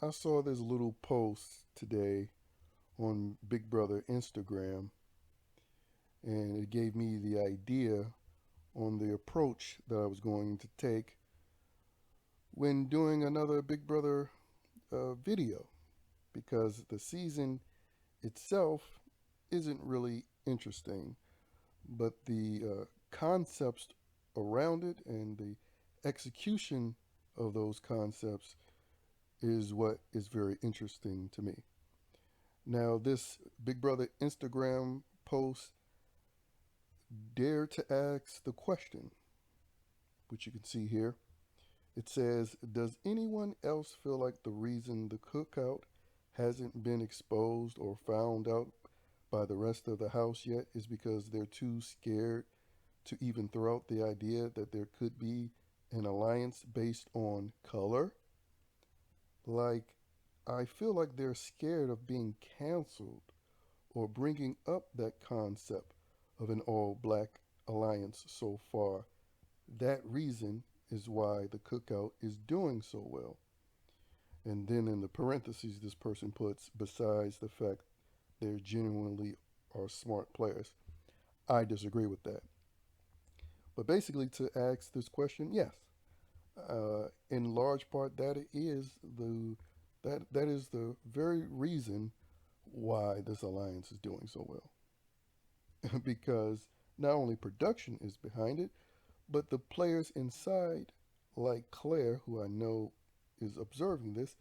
I saw this little post today on Big Brother Instagram, and it gave me the idea on the approach that I was going to take when doing another Big Brother video because the season itself isn't really interesting, but the concepts around it and the execution of those concepts is what is very interesting to me. Now, this Big Brother Instagram post dared to ask the question, which you can see here. It says, does anyone else feel like the reason the cookout hasn't been exposed or found out by the rest of the house yet is because they're too scared to even throw out the idea that there could be an alliance based on color? Like, I feel like they're scared of being canceled or bringing up that concept of an all black alliance so far. That reason is why the cookout is doing so well. And then in the parentheses, this person puts, besides the fact they genuinely are smart players. I disagree with that. But basically, to ask this question, yes, in large part, that is the very reason why this alliance is doing so well, because not only production is behind it, but the players inside, like Claire, who I know is observing this,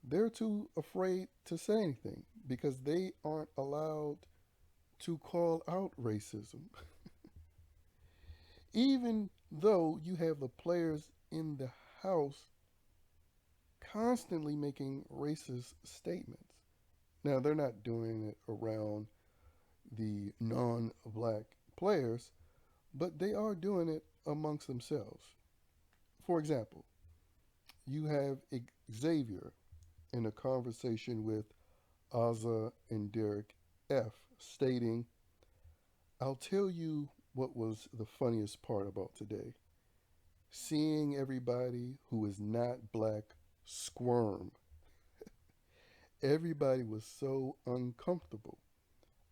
they're too afraid to say anything because they aren't allowed to call out racism. Even though you have the players in the house constantly making racist statements. Now, they're not doing it around the non black players, but they are doing it amongst themselves. For example, you have Xavier in a conversation with Ozza and Derek F. stating, I'll tell you what was the funniest part about today. Seeing everybody who is not black squirm. Everybody was so uncomfortable.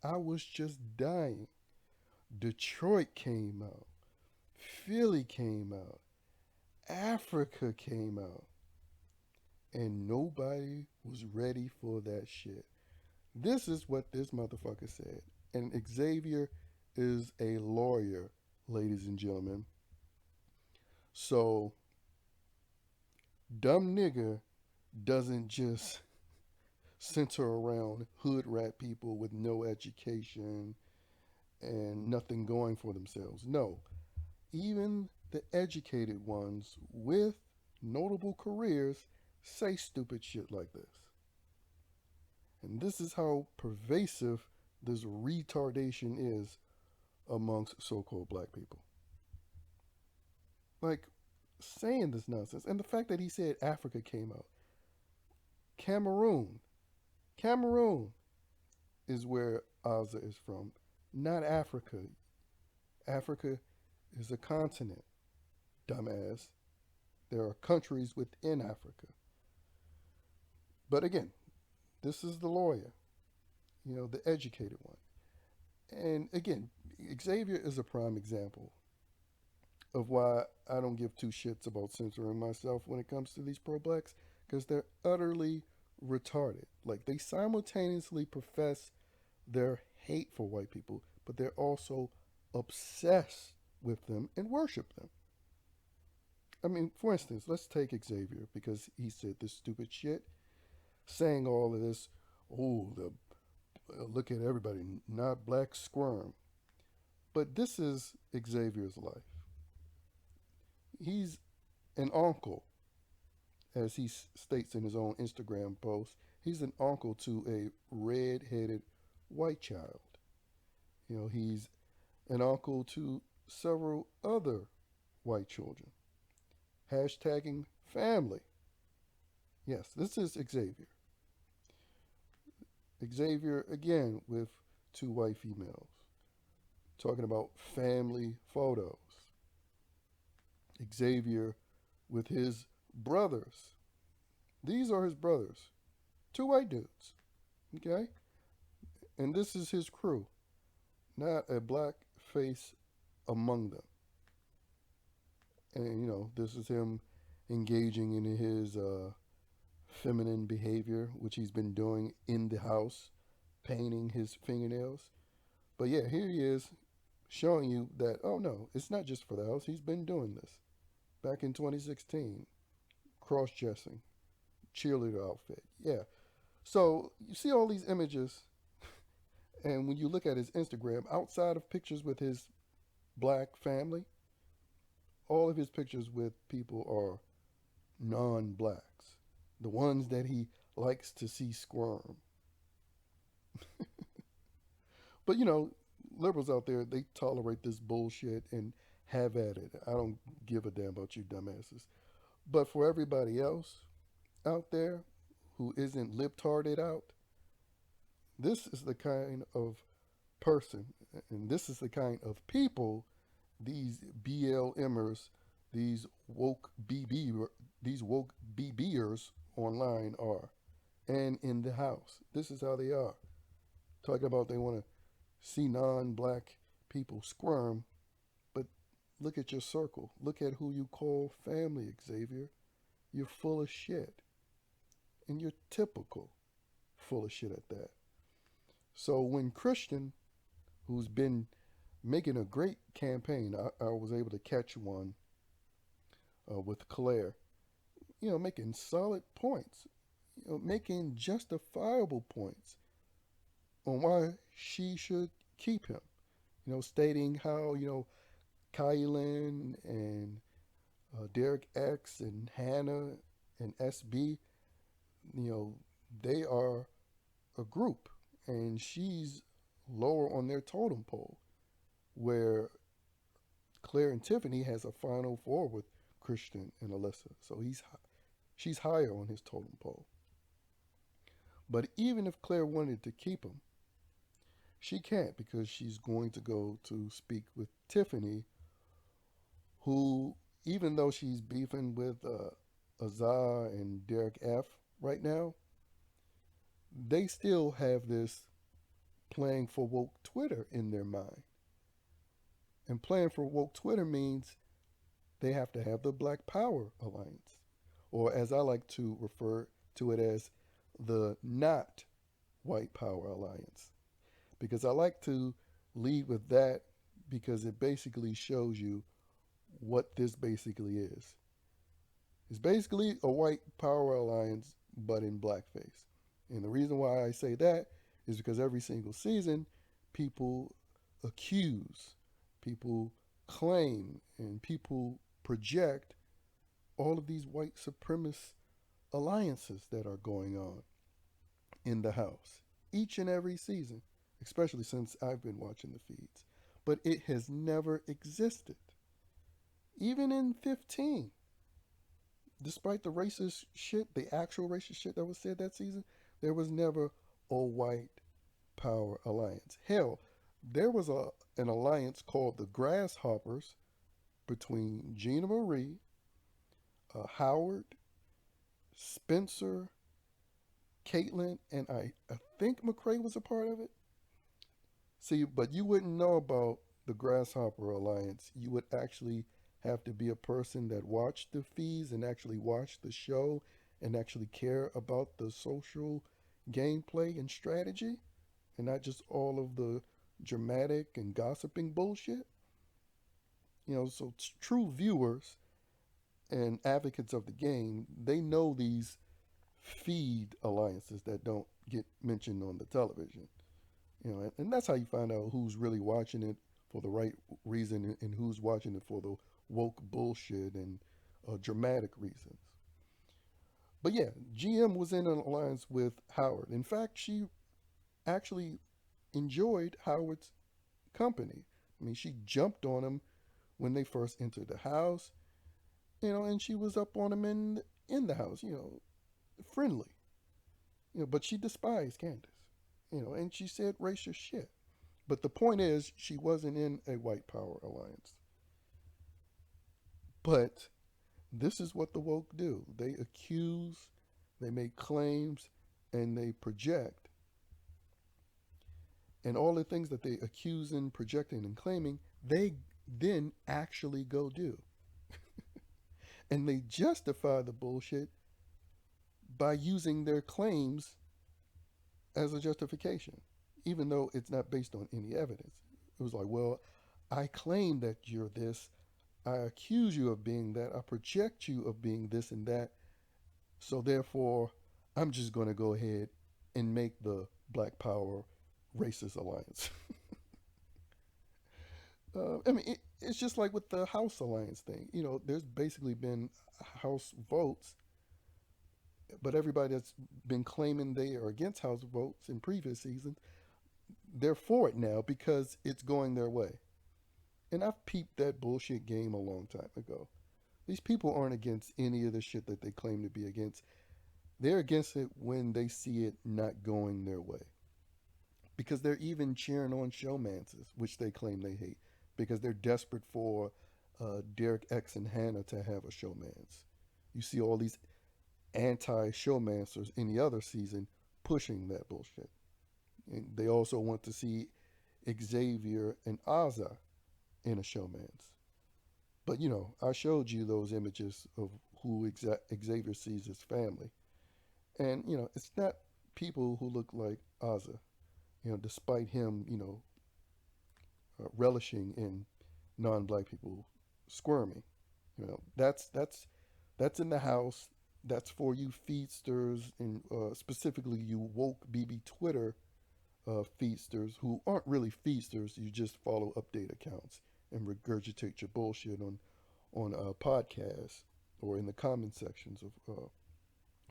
I was just dying. Detroit came out. Philly came out. Africa came out. And nobody was ready for that shit. This is what this motherfucker said. And Xavier is a lawyer, ladies and gentlemen. So, dumb nigga doesn't just center around hood rat people with no education and nothing going for themselves. No, even the educated ones with notable careers say stupid shit like this. And this is how pervasive this retardation is amongst so called black people. Like, saying this nonsense. And the fact that he said Africa came out. Cameroon. Cameroon is where Ozza is from, not Africa. Africa is a continent, dumbass. There are countries within Africa. But again, this is the lawyer, the educated one. And again, Xavier is a prime example of why I don't give two shits about censoring myself when it comes to these pro blacks, because they're utterly retarded. Like, they simultaneously profess their hate for white people, but they're also obsessed with them and worship them. I mean, for instance, let's take Xavier because he said this stupid shit, saying all of this. Oh, look at everybody, not black squirm. But this is Xavier's life. He's an uncle, as he states in his own Instagram post. He's an uncle to a red-headed white child. He's an uncle to several other white children. Hashtagging family. Yes, this is Xavier. Xavier, again, with two white females, talking about family photos. Xavier with his brothers, These are his brothers, two white dudes, okay? And this is his crew, not a black face among them. And, this is him engaging in his feminine behavior, which he's been doing in the house, painting his fingernails. But yeah, here he is showing you that, oh no, it's not just for the house. He's been doing this. Back in 2016, cross dressing, cheerleader outfit. Yeah. So you see all these images, and when you look at his Instagram, outside of pictures with his black family, all of his pictures with people are non blacks. The ones that he likes to see squirm. But liberals out there, they tolerate this bullshit and have at it. I don't give a damn about you dumbasses. But for everybody else out there who isn't libtarded out, this is the kind of person and this is the kind of people these BLMers, these woke BB, these woke BBers online are, and in the house. This is how they are. Talking about they want to see non-black people squirm, but look at your circle. Look at who you call family, Xavier. You're full of shit, and you're typical full of shit at that. So when Christian, who's been making a great campaign, I was able to catch one with Claire, making solid points, making justifiable points on why she should keep him. Stating how, Kylan and Derek X and Hannah and SB, you know, they are a group and she's lower on their totem pole where Claire and Tiffany has a final four with Christian and Alyssa. So she's higher on his totem pole. But even if Claire wanted to keep him, she can't because she's going to go to speak with Tiffany, who, even though she's beefing with Azar and Derek F right now, they still have this playing for woke Twitter in their mind. And playing for woke Twitter means they have to have the Black Power Alliance, or as I like to refer to it as the not white power alliance. Because I like to lead with that because it basically shows you what this basically is. It's basically a white power alliance, but in blackface. And the reason why I say that is because every single season, people accuse, people claim, and people project all of these white supremacist alliances that are going on in the house each and every season, especially since I've been watching the feeds. But it has never existed. Even in 15, despite the racist shit, the actual racist shit that was said that season, there was never a white power alliance. Hell, there was an alliance called the Grasshoppers between Gina Marie, Howard, Spencer, Caitlin, and I think McCrae was a part of it. See, but you wouldn't know about the Grasshopper Alliance. You would actually have to be a person that watched the feeds and actually watched the show and actually care about the social gameplay and strategy and not just all of the dramatic and gossiping bullshit. So true viewers and advocates of the game, they know these feed alliances that don't get mentioned on the television. And that's how you find out who's really watching it for the right reason and who's watching it for the woke bullshit and dramatic reasons. But yeah, GM was in an alliance with Howard. In fact, she actually enjoyed Howard's company. I mean, she jumped on him when they first entered the house, and she was up on him in the house, friendly. But she despised Candace, and she said racist shit. But the point is, she wasn't in a white power alliance. But this is what the woke do. They accuse They make claims and they project. And all the things that they accusing, projecting, and claiming, they then actually go do. And they justify the bullshit by using their claims as a justification, even though it's not based on any evidence. It was like, well, I claim that you're this. I accuse you of being that. I project you of being this and that. So therefore, I'm just going to go ahead and make the Black Power racist alliance. I mean, it's just like with the House alliance thing. You know, there's basically been House votes, but everybody that's been claiming they are against House votes in previous seasons, they're for it now because it's going their way. And I've peeped that bullshit game a long time ago. These people aren't against any of the shit that they claim to be against. They're against it when they see it not going their way. Because they're even cheering on showmances, which they claim they hate, because they're desperate for Derek X and Hannah to have a showmance. You see all these anti showmancers in the other season pushing that bullshit. And they also want to see Xavier and Aza in a showmance. But you know, I showed you those images of who Xavier sees as family, and you know, it's not people who look like Aza. You know, despite him, relishing in non-black people squirming. You know, that's in the house. That's for you feedsters, and specifically you woke BB Twitter feedsters who aren't really feedsters. You just follow update accounts and regurgitate your bullshit on podcasts or in the comment sections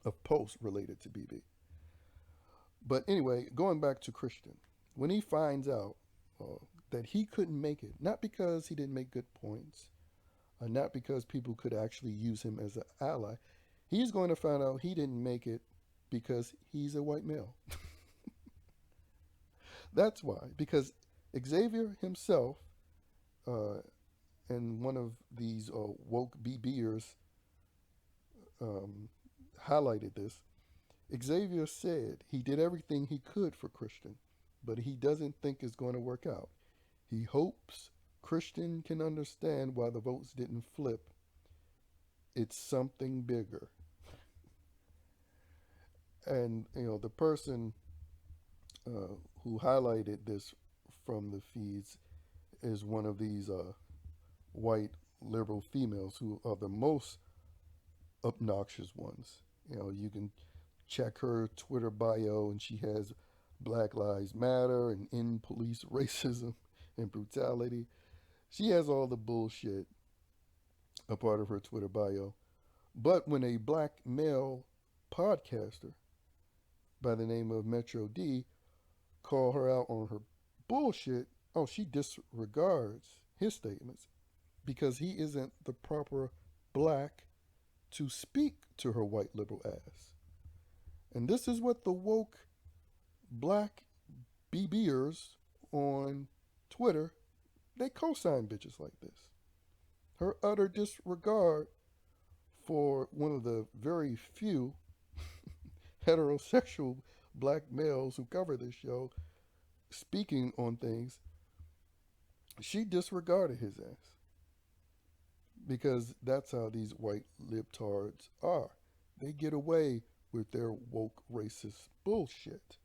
of posts related to BB. But anyway, going back to Christian, when he finds out that he couldn't make it, not because he didn't make good points, not because people could actually use him as an ally, he's going to find out he didn't make it because he's a white male. That's why, because Xavier himself uh, and one of these woke BBers um, highlighted this. Xavier said he did everything he could for Christian, but he doesn't think it's going to work out. He hopes Christian can understand why the votes didn't flip. It's something bigger. And, you know, the person who highlighted this from the feeds is one of these white liberal females who are the most obnoxious ones. You know, you can check her Twitter bio, and she has Black Lives Matter and end police racism and brutality. She has all the bullshit a part of her Twitter bio. But when a black male podcaster by the name of Metro D call her out on her bullshit, oh, she disregards his statements because he isn't the proper black to speak to her white liberal ass. And this is what the woke black BBers on Twitter, they co-sign bitches like this. Her utter disregard for one of the very few heterosexual black males who cover this show speaking on things, she disregarded his ass because that's how these white libtards are. They get away with their woke racist bullshit.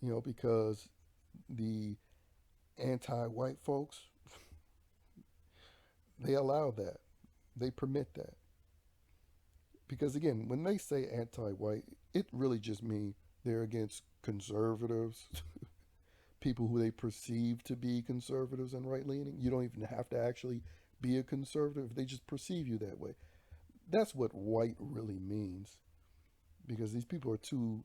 You know, because the anti white folks, they allow that. They permit that. Because again, when they say anti white, it really just means they're against conservatives, people who they perceive to be conservatives and right leaning. You don't even have to actually be a conservative, they just perceive you that way. That's what white really means. Because these people are too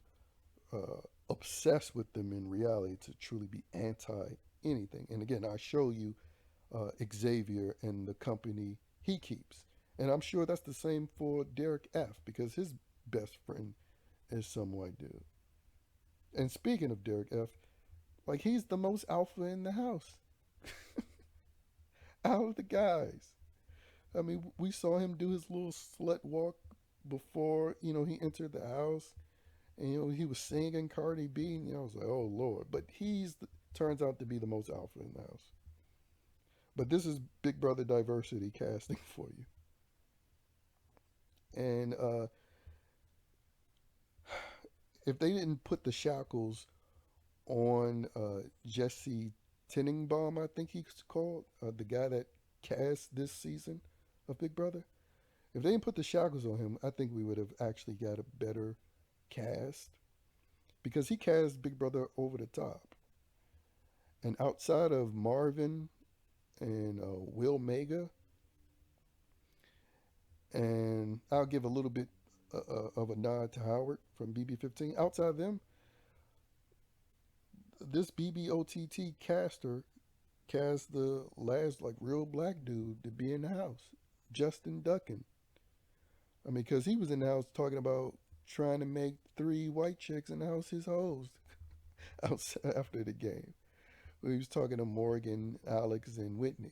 obsessed with them in reality to truly be anti anything. And again, I show you Xavier and the company he keeps. And I'm sure that's the same for Derek F. because his best friend is some white dude. And speaking of Derek F., like he's the most alpha in the house out of the guys. I mean, we saw him do his little slut walk before he entered the house, and he was singing Cardi B, and I was like, oh Lord. But turns out to be the most alpha in the house. But this is Big Brother diversity casting for you. And if they didn't put the shackles on Jesse Tenningbaum, I think he's called, the guy that cast this season of Big Brother. If they didn't put the shackles on him, I think we would have actually got a better cast because he cast Big Brother over the top. And outside of Marvin and Will Mega, and I'll give a little bit of a nod to Howard from BB15. Outside of them, this BBOTT caster cast the last like real black dude to be in the house, Justin Duckin. I mean, because he was in the house talking about trying to make three white chicks in the house his hoes outside after the game. He was talking to Morgan, Alex, and Whitney.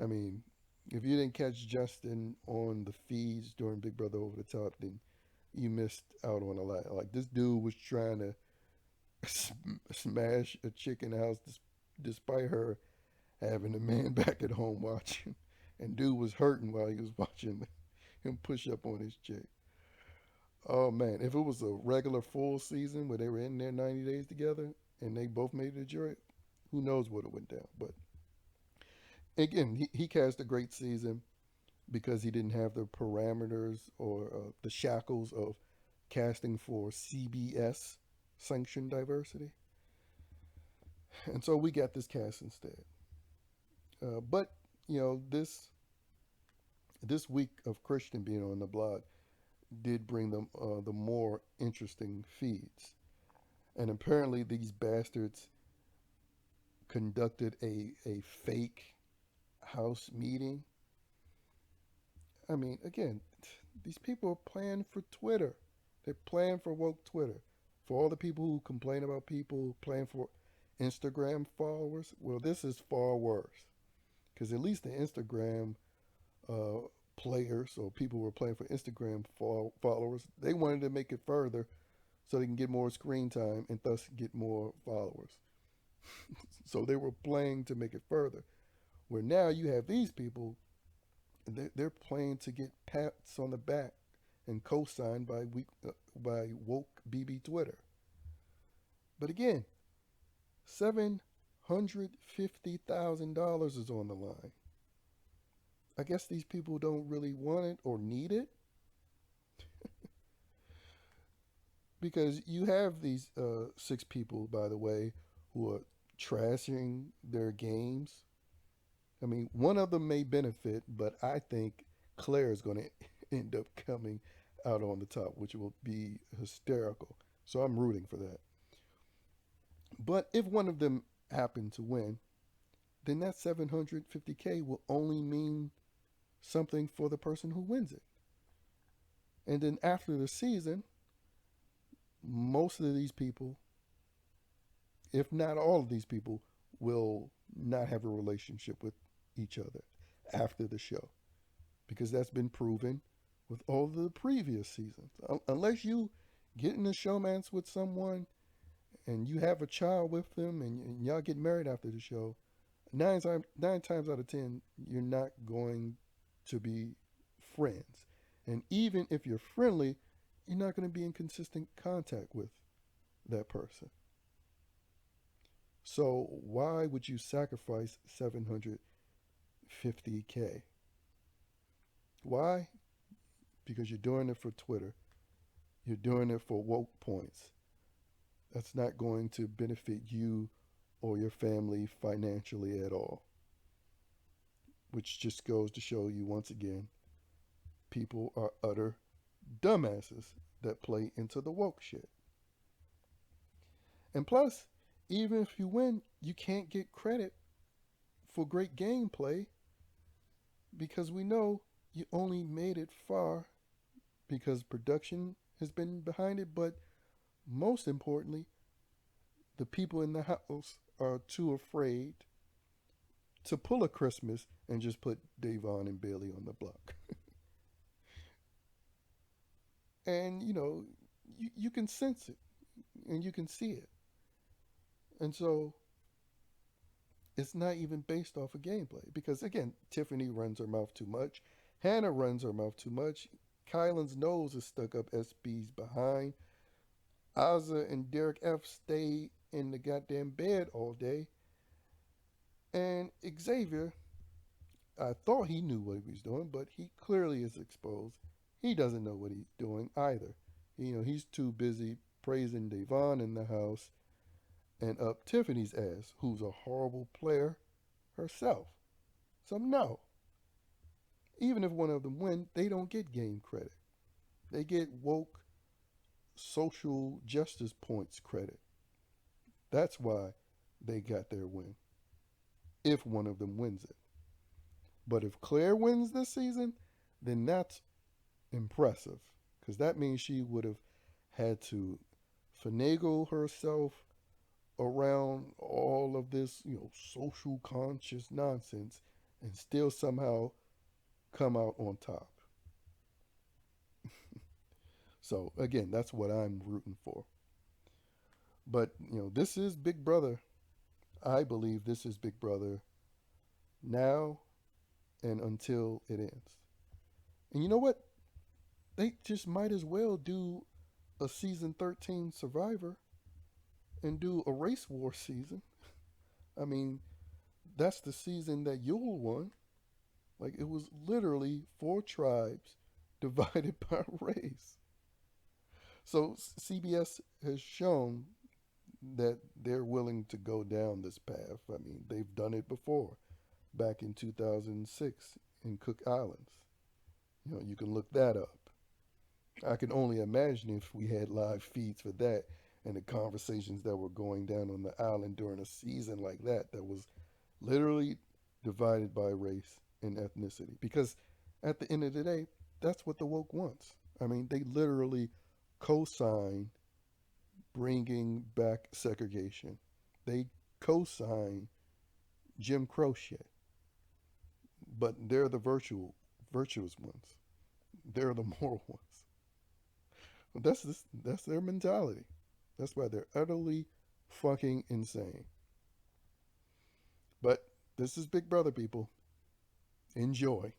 I mean, if you didn't catch Justin on the feeds during Big Brother Over the Top, then you missed out on a lot. Like this dude was trying to smash a chick in the house despite her having a man back at home watching. And dude was hurting while he was watching him push up on his chick. Oh man, if it was a regular full season where they were in there 90 days together and they both made it to jury, who knows what it went down. But again, he cast a great season because he didn't have the parameters or the shackles of casting for CBS sanctioned diversity. And so we got this cast instead. But this week of Christian being on the blog did bring them the more interesting feeds. And apparently these bastards conducted a fake house meeting. I mean, again, these people are playing for Twitter. They're playing for woke Twitter. For all the people who complain about people playing for Instagram followers, well, this is far worse. Because at least the Instagram uh, players or people who were playing for Instagram followers, they wanted to make it further so they can get more screen time and thus get more followers. So they were playing to make it further. Where now you have these people, they're playing to get pats on the back and co-signed by woke BB Twitter. But again, $750,000 is on the line. I guess these people don't really want it or need it because you have these six people, by the way, who are trashing their games. I mean, one of them may benefit, but I think Claire is going to end up coming out on the top, which will be hysterical. So I'm rooting for that. But if one of them happened to win, then that 750K will only mean something for the person who wins it. And then after the season, most of these people, if not all of these people, will not have a relationship with each other after the show because that's been proven with all the previous seasons. Unless you get in a showmance with someone and you have a child with them and y'all get married after the show, nine times out of 10, you're not going to be friends. And even if you're friendly, you're not going to be in consistent contact with that person. So why would you sacrifice 750K? Why? Because you're doing it for Twitter. You're doing it for woke points. That's not going to benefit you or your family financially at all. Which just goes to show you once again, people are utter dumbasses that play into the woke shit. And plus, even if you win, you can't get credit for great gameplay because we know you only made it far because production has been behind it, but most importantly, the people in the house are too afraid to pull a Christmas and just put Davon and Bailey on the block. and you can sense it and you can see it. And so it's not even based off of gameplay because again, Tiffany runs her mouth too much, Hannah runs her mouth too much, Kylan's nose is stuck up SB's behind, Ozza and Derek F stay in the goddamn bed all day, and Xavier, I thought he knew what he was doing, but he clearly is exposed. He doesn't know what he's doing either. He's too busy praising Devon in the house and up Tiffany's ass, who's a horrible player herself. So no, even if one of them win, they don't get game credit. They get woke social justice points credit. That's why they got their win. If one of them wins it. But if Claire wins this season, then that's impressive. Because that means she would have had to finagle herself around all of this, social conscious nonsense and still somehow come out on top. So again, that's what I'm rooting for. But, this is Big Brother. I believe this is Big Brother now and until it ends. And you know what? They just might as well do a season 13 Survivor and do a race war season. I mean, that's the season that Yule won. Like, it was literally four tribes divided by race. So CBS has shown that they're willing to go down this path. I mean, they've done it before, back in 2006 in Cook Islands. You can look that up. I can only imagine if we had live feeds for that and the conversations that were going down on the island during a season like that, that was literally divided by race and ethnicity. Because at the end of the day, that's what the woke wants. I mean, they literally co sign bringing back segregation, they co sign Jim Crow shit. But they're the virtuous ones. They're the moral ones. That's their mentality. That's why they're utterly fucking insane. But this is Big Brother, people. Enjoy.